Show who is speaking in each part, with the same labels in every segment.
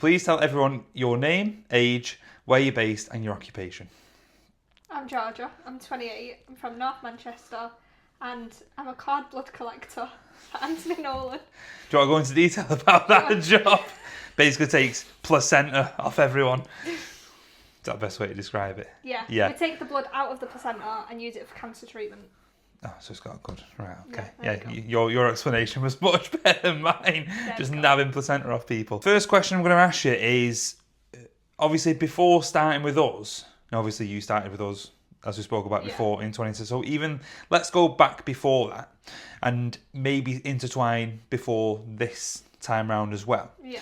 Speaker 1: Please tell everyone your name, age, where you're based, and your occupation.
Speaker 2: I'm Georgia. I'm 28. I'm from North Manchester, and I'm a cord blood collector for Anthony Nolan.
Speaker 1: Do you want to go into detail about that job? Basically takes placenta off everyone. Is that the best way to describe it?
Speaker 2: Yeah.
Speaker 1: Yeah.
Speaker 2: We take the blood out of the placenta and use it for cancer treatment.
Speaker 1: Oh, so it's got good. Right, okay.
Speaker 2: Yeah,
Speaker 1: Your explanation was much better than mine. Just nabbing placenta off people. First question I'm going to ask you is, obviously before starting with us, and obviously you started with us, as we spoke about before, in 20. So even, let's go back before that, and maybe intertwine before this time round as well.
Speaker 2: Yeah.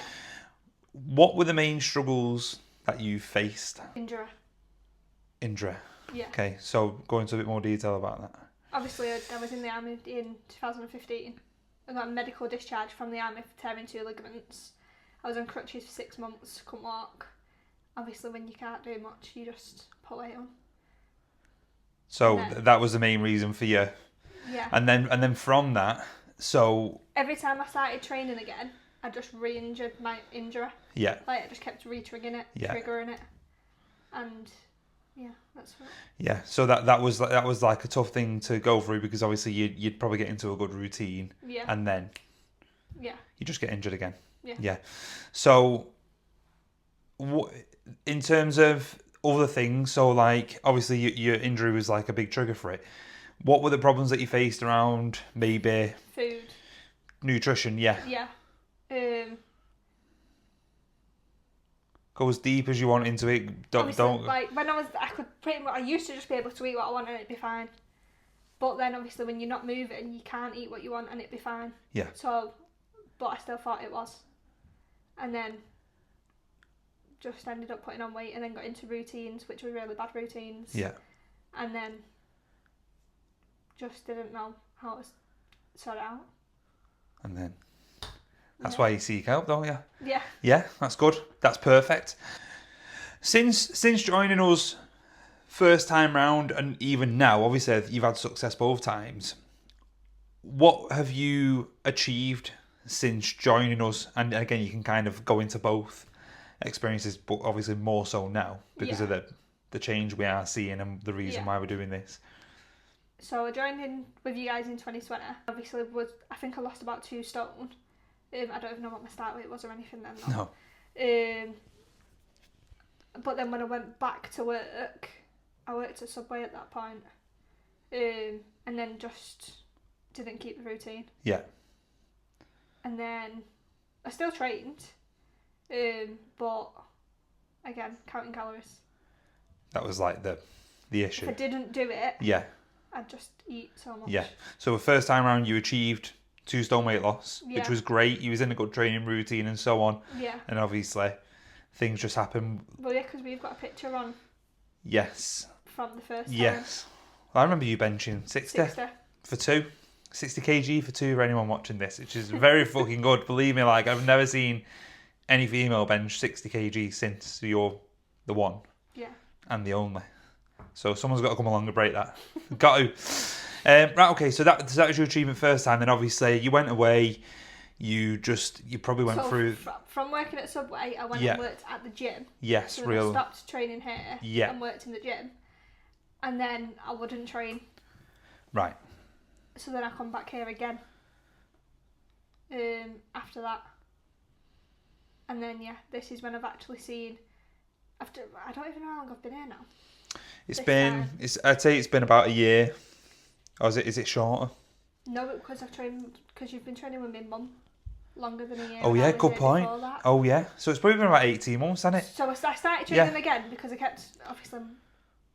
Speaker 1: What were the main struggles that you faced?
Speaker 2: Injury. Yeah.
Speaker 1: Okay, so go into a bit more detail about that.
Speaker 2: Obviously, I was in the army in 2015. I got a medical discharge from the army for tearing 2 ligaments. I was on crutches for 6 months, couldn't walk. Obviously, when you can't do much, you just put weight on.
Speaker 1: So that was the main reason for you.
Speaker 2: Yeah.
Speaker 1: And then from that, so
Speaker 2: every time I started training again, I just re-injured my injury.
Speaker 1: Yeah.
Speaker 2: Like, I just kept triggering it, and yeah, that's what.
Speaker 1: Yeah, so that was like a tough thing to go through, because obviously you'd probably get into a good routine.
Speaker 2: Yeah.
Speaker 1: And then.
Speaker 2: Yeah.
Speaker 1: You just get injured again.
Speaker 2: Yeah.
Speaker 1: Yeah. So, in terms of other things, so like obviously your injury was like a big trigger for it. What were the problems that you faced around maybe
Speaker 2: food,
Speaker 1: nutrition? Yeah.
Speaker 2: Yeah.
Speaker 1: Go as deep as you want into it. Don't.
Speaker 2: Like when I used to just be able to eat what I want and it'd be fine. But then obviously when you're not moving, you can't eat what you want and it'd be fine.
Speaker 1: Yeah.
Speaker 2: So, but I still thought it was, and then just ended up putting on weight and then got into routines, which were really bad routines.
Speaker 1: Yeah.
Speaker 2: And then just didn't know how to sort it out.
Speaker 1: And then. That's why you seek help, don't you?
Speaker 2: Yeah.
Speaker 1: Yeah, that's good. That's perfect. Since joining us first time round and even now, obviously you've had success both times. What have you achieved since joining us? And again, you can kind of go into both experiences, but obviously more so now because of the change we are seeing and the reason why we're doing this.
Speaker 2: So I joined in with you guys in 2020. Obviously, I think I lost about 2 stone. I don't even know what my start weight was or anything then.
Speaker 1: No.
Speaker 2: But then when I went back to work, I worked at Subway at that point, and then just didn't keep the routine.
Speaker 1: Yeah.
Speaker 2: And then I still trained, but again, counting calories.
Speaker 1: That was like the issue.
Speaker 2: If I didn't do it, I'd just eat so much.
Speaker 1: Yeah. So the first time around, you achieved 2 stone weight loss, which was great. You was in a good training routine and so on.
Speaker 2: Yeah.
Speaker 1: And obviously, things just happen.
Speaker 2: Well, yeah, because we've got a picture on.
Speaker 1: Yes.
Speaker 2: From the first time.
Speaker 1: Yes. I remember you benching 60 for 2. 60 kg for 2 for anyone watching this, which is very fucking good. Believe me, like, I've never seen any female bench 60 kg since you're the one.
Speaker 2: Yeah.
Speaker 1: And the only. So someone's got to come along and break that. Got to. Right, okay, so that was your achievement first time. Then obviously you went away. You probably went through.
Speaker 2: From working at Subway, I went and worked at the gym.
Speaker 1: Yes,
Speaker 2: so
Speaker 1: real.
Speaker 2: I stopped training here and worked in the gym, and then I wouldn't train.
Speaker 1: Right.
Speaker 2: So then I come back here again. After that, and then this is when I've actually seen. I don't even know how long I've been here now.
Speaker 1: I'd say it's been about a year. Or is it shorter?
Speaker 2: No, because you've been training with my mum longer than a year.
Speaker 1: Oh yeah, good point. Oh yeah, so it's probably been about 18 months, hasn't it?
Speaker 2: So I started training again because I kept, obviously,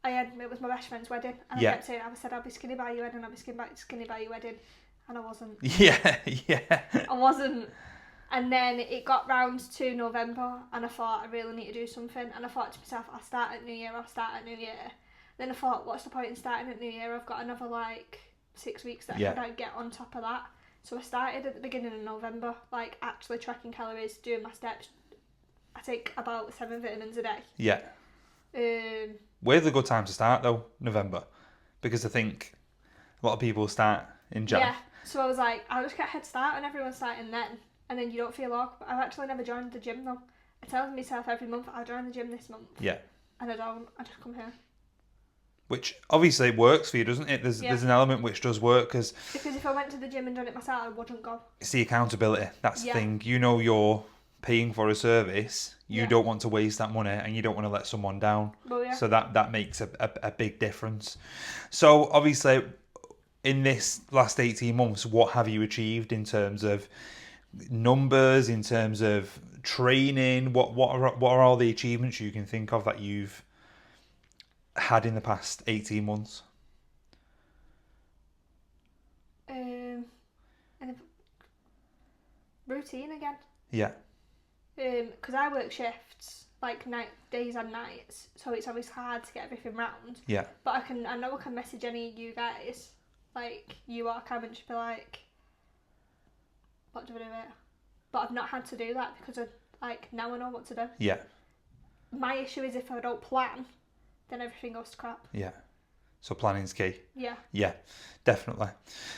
Speaker 2: it was my best friend's wedding, and I kept saying, I said I'll be skinny by your wedding, I'll be skinny by your wedding, and I wasn't.
Speaker 1: Yeah.
Speaker 2: I wasn't. And then it got round to November, and I thought I really need to do something, and I thought to myself, I'll start at New Year. Then I thought, what's the point in starting at New Year? I've got another 6 weeks that I could get on top of that. So I started at the beginning of November, actually tracking calories, doing my steps. I take about 7 vitamins a day.
Speaker 1: Yeah. Where's a good time to start though? November, because I think a lot of people start in Jan.
Speaker 2: Yeah. So I was like, I'll just get a head start, and everyone's starting then, and then you don't feel awkward. I've actually never joined the gym though. I tell myself every month I'll join the gym this month,
Speaker 1: Yeah.
Speaker 2: and I don't. I just come here
Speaker 1: Which obviously works for you, doesn't it?
Speaker 2: Yeah.
Speaker 1: There's an element which does work because
Speaker 2: because if I went to the gym and done it myself, I wouldn't go.
Speaker 1: it's the accountability. That's
Speaker 2: Yeah.
Speaker 1: the thing. You know you're paying for a service. You
Speaker 2: Yeah.
Speaker 1: don't want to waste that money and you don't want to let someone down.
Speaker 2: Well, yeah.
Speaker 1: So that makes a big difference. So obviously in this last 18 months, what have you achieved in terms of numbers, in terms of training? What are all the achievements you can think of that you've had in the past 18 months?
Speaker 2: And routine again.
Speaker 1: Yeah.
Speaker 2: Because I work shifts, like days and nights, so it's always hard to get everything round.
Speaker 1: Yeah.
Speaker 2: But I know I can message any of you guys, like you or Cam, and just be like, what do I do it? But I've not had to do that because now I know what to do.
Speaker 1: Yeah.
Speaker 2: My issue is if I don't plan, then everything goes to crap.
Speaker 1: Yeah. So planning's key.
Speaker 2: Yeah.
Speaker 1: Yeah, definitely.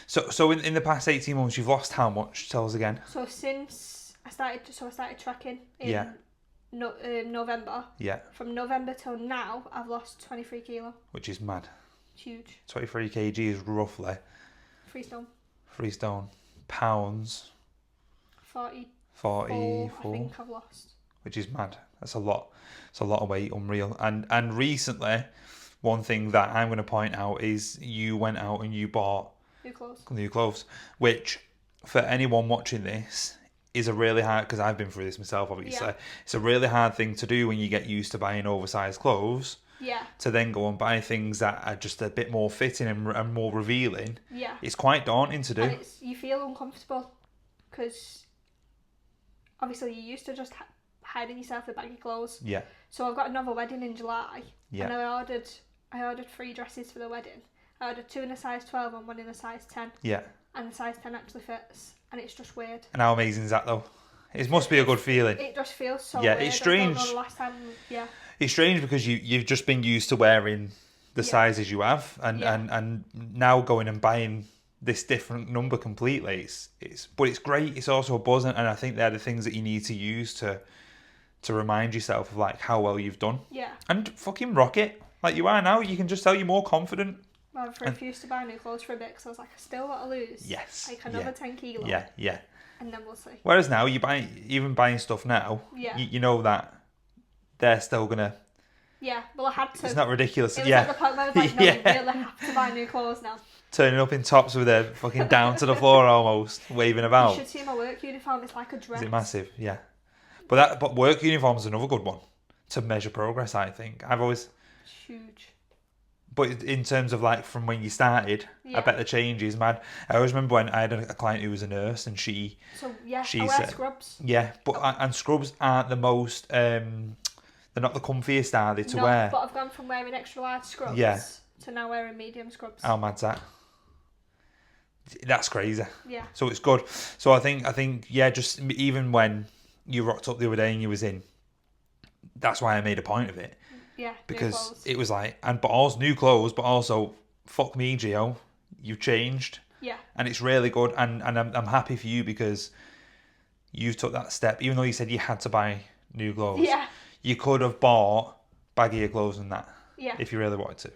Speaker 1: So in the past 18 months, you've lost how much? Tell us again.
Speaker 2: So since I started tracking in
Speaker 1: Yeah.
Speaker 2: November.
Speaker 1: Yeah.
Speaker 2: From November till now, I've lost 23 kilo.
Speaker 1: Which is mad.
Speaker 2: It's huge.
Speaker 1: 23 kg is roughly
Speaker 2: 3 stone.
Speaker 1: 3 stone. Pounds,
Speaker 2: 44. I
Speaker 1: 44,
Speaker 2: think I've lost.
Speaker 1: which is mad. That's a lot. It's a lot of weight, unreal. And recently, one thing that I'm going to point out is you went out and you bought new clothes, which for anyone watching this is a really hard, because I've been through this myself, obviously.
Speaker 2: Yeah.
Speaker 1: It's a really hard thing to do when you get used to buying oversized clothes.
Speaker 2: Yeah.
Speaker 1: To then go and buy things that are just a bit more fitting and more revealing.
Speaker 2: Yeah.
Speaker 1: It's quite daunting to do.
Speaker 2: And you feel uncomfortable because obviously you used to just hiding yourself with baggy clothes.
Speaker 1: Yeah.
Speaker 2: So I've got another wedding in July.
Speaker 1: Yeah.
Speaker 2: And I ordered 3 dresses for the wedding. I ordered 2 in a size 12 and 1 in a size 10.
Speaker 1: Yeah.
Speaker 2: And the size 10 actually fits. And it's just weird.
Speaker 1: And how amazing is that though? It must be a good feeling.
Speaker 2: It just feels so
Speaker 1: Yeah,
Speaker 2: weird.
Speaker 1: it's strange.
Speaker 2: I don't know the last time, yeah.
Speaker 1: It's strange because you've just been used to wearing the
Speaker 2: Yeah.
Speaker 1: sizes you have and now going and buying this different number completely. But it's great. It's also a buzz, and I think they're the things that you need to use to remind yourself of like how well you've done.
Speaker 2: Yeah.
Speaker 1: And fucking rock it like you are now. You can just tell you're more confident.
Speaker 2: Well, I've refused to buy new clothes for a bit because I was like, I still got to lose.
Speaker 1: Yes.
Speaker 2: Like another 10 kilo.
Speaker 1: Yeah, yeah.
Speaker 2: And then we'll see.
Speaker 1: Whereas now even buying stuff now,
Speaker 2: Yeah.
Speaker 1: you know that they're still gonna.
Speaker 2: Yeah. Well, I had to.
Speaker 1: It's not ridiculous.
Speaker 2: It was
Speaker 1: Yeah.
Speaker 2: at the point where I was like, no,
Speaker 1: Yeah.
Speaker 2: you really have to buy new clothes now.
Speaker 1: Turning up in tops with their fucking down to the floor almost, waving
Speaker 2: You
Speaker 1: about.
Speaker 2: should see my work uniform. It's like a dress.
Speaker 1: Is it massive? Yeah. But work uniform is another good one to measure progress, I think. I've always.
Speaker 2: It's huge.
Speaker 1: But in terms of like from when you started,
Speaker 2: Yeah.
Speaker 1: I bet the change is mad. I always remember when I had a client who was a nurse and she.
Speaker 2: So yeah,
Speaker 1: She's,
Speaker 2: I wear scrubs.
Speaker 1: Yeah, but and scrubs aren't the most. They're not the comfiest, are they, to
Speaker 2: No,
Speaker 1: wear?
Speaker 2: but I've gone from wearing extra large scrubs
Speaker 1: Yeah.
Speaker 2: to now wearing medium scrubs.
Speaker 1: How mad's that? That's crazy.
Speaker 2: Yeah.
Speaker 1: So it's good. So I think yeah, just even when you rocked up the other day and you was in, that's why I made a point of it.
Speaker 2: Yeah. New
Speaker 1: Because
Speaker 2: clothes.
Speaker 1: it was like, but also new clothes, but also fuck me, Gio, you've changed,
Speaker 2: Yeah.
Speaker 1: and it's really good, and I'm happy for you because you took that step, even though you said you had to buy new clothes.
Speaker 2: Yeah.
Speaker 1: You could have bought baggier clothes than that
Speaker 2: Yeah.
Speaker 1: if you really wanted to,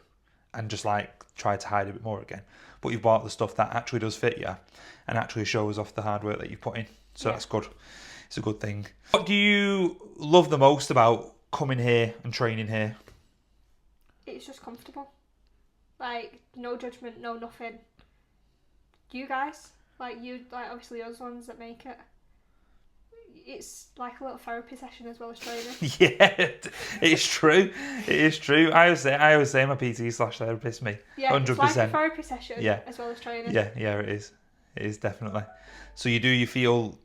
Speaker 1: and just like tried to hide a bit more again. But you've bought the stuff that actually does fit you, and actually shows off the hard work that you've put in. So
Speaker 2: Yeah.
Speaker 1: that's good. It's a good thing. What do you love the most about coming here and training here?
Speaker 2: It's just comfortable. Like, no judgment, no nothing. You guys, obviously you're the ones that make it. It's like a little therapy session as well as training.
Speaker 1: Yeah, it's true. It is true. I always say I'm a PT/therapist. Me,
Speaker 2: Yeah,
Speaker 1: 100%.
Speaker 2: it's like a therapy session
Speaker 1: Yeah.
Speaker 2: as well as training.
Speaker 1: Yeah, it is. It is definitely. So you feel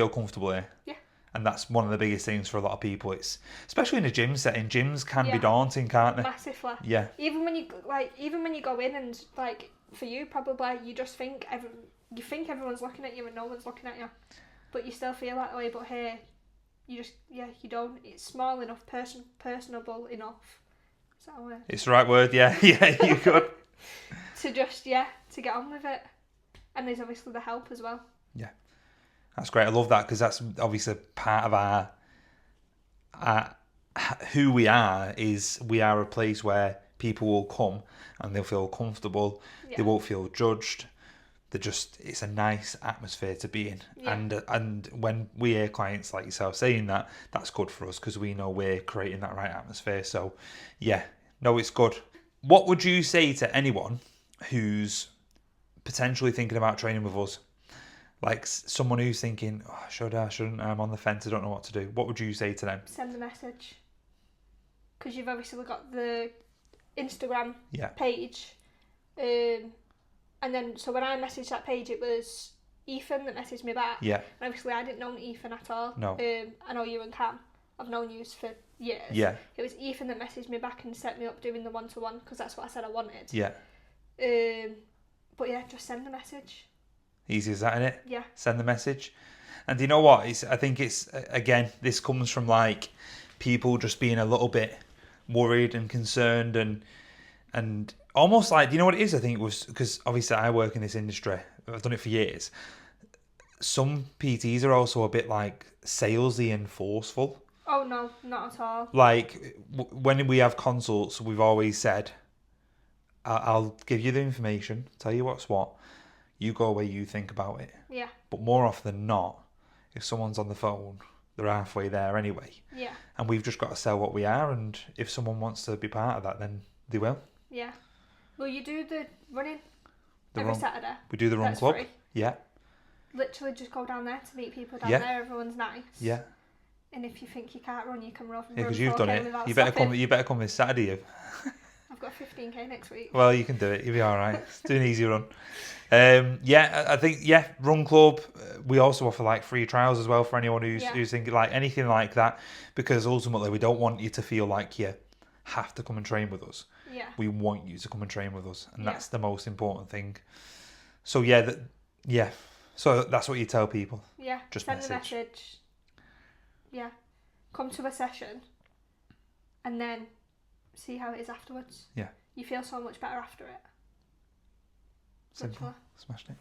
Speaker 1: comfortable here.
Speaker 2: Yeah.
Speaker 1: And that's one of the biggest things for a lot of people. It's especially in a gym setting. Gyms can be
Speaker 2: Yeah.
Speaker 1: daunting, can't they?
Speaker 2: Massively.
Speaker 1: Yeah.
Speaker 2: Even when you go in and like for you probably you just think everyone's looking at you and no one's looking at you, but you still feel that way. But here, you don't. It's small enough, personable enough. Is that a word?
Speaker 1: It's the right word. Yeah, yeah, you could.
Speaker 2: To get on with it, and there's obviously the help as well.
Speaker 1: That's great. I love that because that's obviously part of who we are is we are a place where people will come and they'll feel comfortable.
Speaker 2: Yeah.
Speaker 1: They won't feel judged. It's a nice atmosphere to be in.
Speaker 2: Yeah.
Speaker 1: And when we hear clients like yourself saying that, that's good for us because we know we're creating that right atmosphere. So yeah, no, it's good. What would you say to anyone who's potentially thinking about training with us? Like someone who's thinking, oh, should I, shouldn't I? I'm on the fence, I don't know what to do. What would you say to them?
Speaker 2: Send the message. Because you've obviously got the Instagram
Speaker 1: Yeah.
Speaker 2: page. And then, so when I messaged that page, it was Ethan that messaged me back.
Speaker 1: Yeah.
Speaker 2: And obviously I didn't know Ethan at all.
Speaker 1: No.
Speaker 2: I know you and Cam. I've known you for years.
Speaker 1: Yeah.
Speaker 2: It was Ethan that messaged me back and set me up doing the one-to-one because that's what I said I wanted.
Speaker 1: Yeah.
Speaker 2: But yeah, just send the message.
Speaker 1: Easy as that, innit?
Speaker 2: Yeah.
Speaker 1: Send the message. And you know what? I think it's, again, this comes from like people just being a little bit worried and concerned and almost like, do you know what it is? I think it was because obviously I work in this industry. I've done it for years. Some PTs are also a bit like salesy and forceful.
Speaker 2: Oh no, not at all.
Speaker 1: Like when we have consults, we've always said, I'll give you the information, tell you what's what. You go away, you think about it.
Speaker 2: Yeah.
Speaker 1: But more often than not, if someone's on the phone, they're halfway there anyway.
Speaker 2: Yeah.
Speaker 1: And we've just got to sell what we are, and if someone wants to be part of that, then they will.
Speaker 2: Yeah. Well, you do the running
Speaker 1: The
Speaker 2: every
Speaker 1: run-
Speaker 2: Saturday.
Speaker 1: We do the run
Speaker 2: That's
Speaker 1: club.
Speaker 2: free.
Speaker 1: Yeah.
Speaker 2: Literally just go down there to meet people down
Speaker 1: Yeah.
Speaker 2: there. Everyone's nice.
Speaker 1: Yeah.
Speaker 2: And if you think you can't run, you can run.
Speaker 1: Yeah, because you've done
Speaker 2: 4K
Speaker 1: it.
Speaker 2: without
Speaker 1: You better
Speaker 2: stopping.
Speaker 1: come. You better come this Saturday.
Speaker 2: I've got 15k next week.
Speaker 1: Well, you can do it. You'll be all right. Do an easy run. Yeah, I think run club. We also offer like free trials as well for anyone who's thinking like anything like that, because ultimately we don't want you to feel like you have to come and train with us.
Speaker 2: Yeah.
Speaker 1: We want you to come and train with us, and
Speaker 2: Yeah.
Speaker 1: that's the most important thing. So yeah, so that's what you tell people.
Speaker 2: Yeah.
Speaker 1: Just
Speaker 2: send the
Speaker 1: message.
Speaker 2: message. Yeah. Come to a session, and then see how it is afterwards.
Speaker 1: Yeah.
Speaker 2: You feel so much better after it.
Speaker 1: Simple.
Speaker 2: Literally.
Speaker 1: Smashed it.